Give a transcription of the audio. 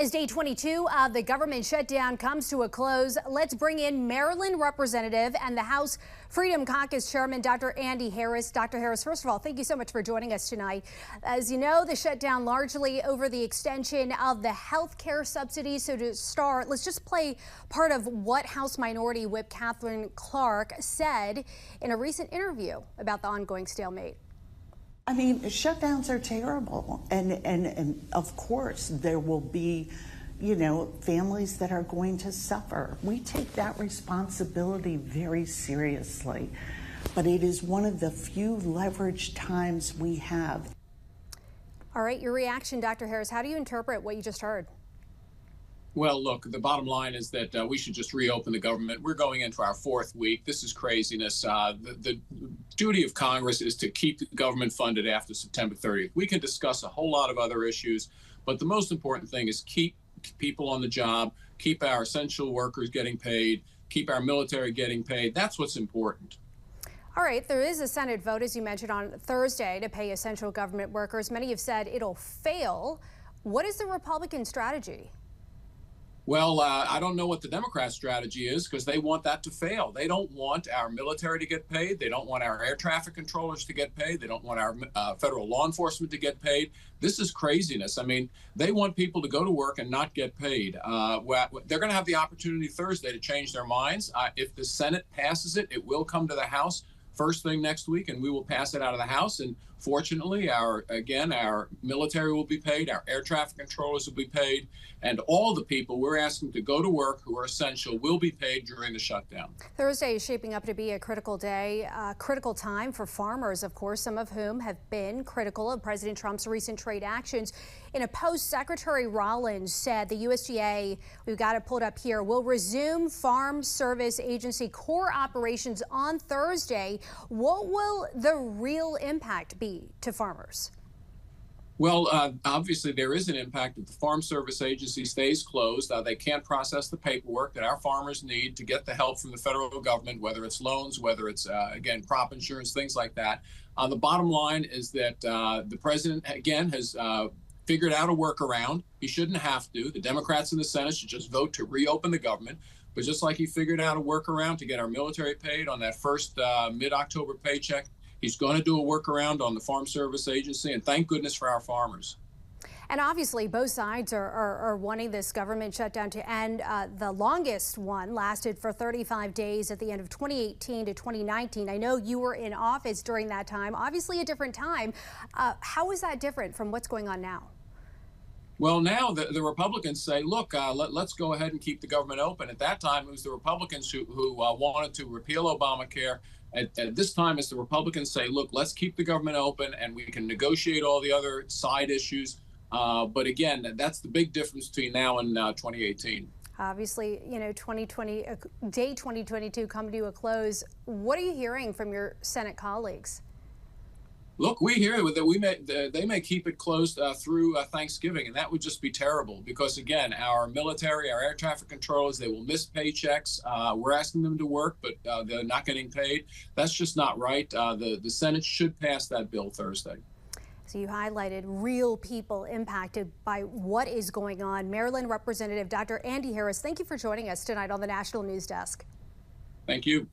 As day 22 of the government shutdown comes to a close, let's bring in Maryland Representative and the House Freedom Caucus Chairman, Dr. Andy Harris. Dr. Harris, first of all, thank you so much for joining us tonight. As you know, the shutdown largely over the extension of the health care subsidies. So to start, let's just play part of what House Minority Whip Catherine Clark said in a recent interview about the ongoing stalemate. I mean, shutdowns are terrible. And of course, there will be, families that are going to suffer. We take that responsibility very seriously. But it is one of the few leveraged times we have. All right, your reaction, Dr. Harris. How do you interpret what you just heard? Well, look, the bottom line is that we should just reopen the government. We're going into our fourth week. This is craziness. The duty of Congress is to keep the government funded after September 30th. We can discuss a whole lot of other issues, but the most important thing is keep people on the job, keep our essential workers getting paid, keep our military getting paid. That's what's important. All right, there is a Senate vote, as you mentioned, on Thursday to pay essential government workers. Many have said it'll fail. What is the Republican strategy? Well, I don't know what the Democrat strategy is because they want that to fail. They don't want our military to get paid. They don't want our air traffic controllers to get paid. They don't want our federal law enforcement to get paid. This is craziness. I mean, they want people to go to work and not get paid. They're going to have the opportunity Thursday to change their minds. If the Senate passes it, it will come to the House first thing next week, and we will pass it out of the House. And fortunately, our military will be paid, our air traffic controllers will be paid, and all the people we're asking to go to work who are essential will be paid during the shutdown. Thursday is shaping up to be a critical day, a critical time for farmers, of course, some of whom have been critical of President Trump's recent trade actions. In a post, Secretary Rollins said the USDA, we've got it pulled up here, will resume Farm Service Agency core operations on Thursday. What will the real impact be to farmers? Well, obviously there is an impact if the Farm Service Agency stays closed. They can't process the paperwork that our farmers need to get the help from the federal government, whether it's loans, whether it's, again, crop insurance, things like that. The bottom line is that the president, again, has figured out a workaround. He shouldn't have to. The Democrats in the Senate should just vote to reopen the government. But just like he figured out a workaround to get our military paid on that first mid-October paycheck, he's going to do a workaround on the Farm Service Agency, and thank goodness for our farmers. And obviously, both sides are wanting this government shutdown to end. The longest one lasted for 35 days at the end of 2018 to 2019. I know you were in office during that time, obviously a different time. How is that different from what's going on now? Well, now the Republicans say, look, let's go ahead and keep the government open. At that time, it was the Republicans who wanted to repeal Obamacare. At this time, it's the Republicans say, look, let's keep the government open and we can negotiate all the other side issues. But again, that's the big difference between now and 2018. Obviously, day 2022 come to a close. What are you hearing from your Senate colleagues? Look, we hear that they may keep it closed through Thanksgiving, and that would just be terrible because, again, our military, our air traffic controllers, they will miss paychecks. We're asking them to work, but they're not getting paid. That's just not right. The Senate should pass that bill Thursday. So you highlighted real people impacted by what is going on. Maryland Representative Dr. Andy Harris, thank you for joining us tonight on the National News Desk. Thank you.